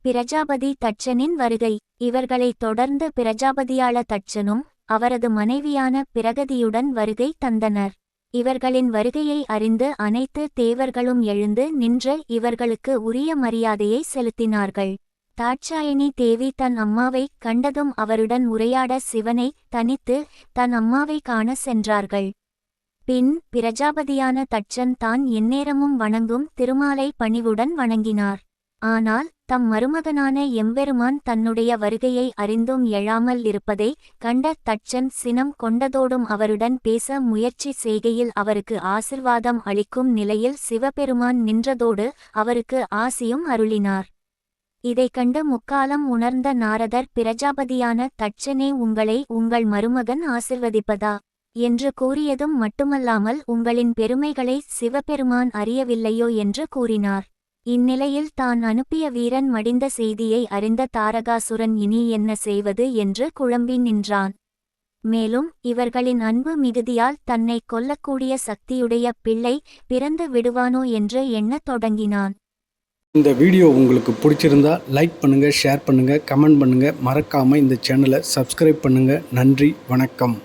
பிரஜாபதி தட்சனின் வருகை. இவர்களைத் தொடர்ந்து பிரஜாபதியாள தட்சனும் அவரது மனைவியான பிரகதியுடன் வருகை தந்தனர். இவர்களின் வருகையை அறிந்து அனைத்து தேவர்களும் எழுந்து நின்று இவர்களுக்கு உரிய மரியாதையை செலுத்தினார்கள். தாட்சாயணி தேவி தன் அம்மாவை கண்டதும் அவருடன் உரையாட சிவனை தனித்து தன் அம்மாவை காண சென்றார்கள். பின் பிரஜாபதியான தட்சன் தான் எந்நேரமும் வணங்கும் திருமாலை பணிவுடன் வணங்கினார். ஆனால் தம் மருமகனான எம்பெருமான் தன்னுடைய வருகையை அறிந்தும் எழாமல் இருப்பதை கண்ட தட்சன் சினம் கொண்டதோடும் அவருடன் பேச முயற்சி செய்கையில் அவருக்கு ஆசிர்வாதம் அளிக்கும் நிலையில் சிவபெருமான் நின்றதோடு அவருக்கு ஆசியும் அருளினார். இதைக் கண்டு முக்காலம் உணர்ந்த நாரதர் பிரஜாபதியான தட்சனே, உங்களை உங்கள் மருமகன் ஆசிர்வதிப்பதா என்று கூறியதும் மட்டுமல்லாமல் உங்களின் பெருமைகளை சிவபெருமான் அறியவில்லையோ என்று கூறினார். இந்நிலையில் தான் அனுப்பிய வீரன் மடிந்த செய்தியை அறிந்த தாரகாசுரன் இனி என்ன செய்வது என்று குழம்பி நின்றான். மேலும் இவர்களின் அன்பு மிகுதியால் தன்னை கொல்லக்கூடிய சக்தியுடைய பிள்ளை பிறந்து விடுவானோ என்று எண்ணத் தொடங்கினான். இந்த வீடியோ உங்களுக்கு பிடிச்சிருந்தா லைக் பண்ணுங்கள், ஷேர் பண்ணுங்கள், கமெண்ட் பண்ணுங்கள். மறக்காமல் இந்த சேனலை சப்ஸ்கிரைப் பண்ணுங்கள். நன்றி, வணக்கம்.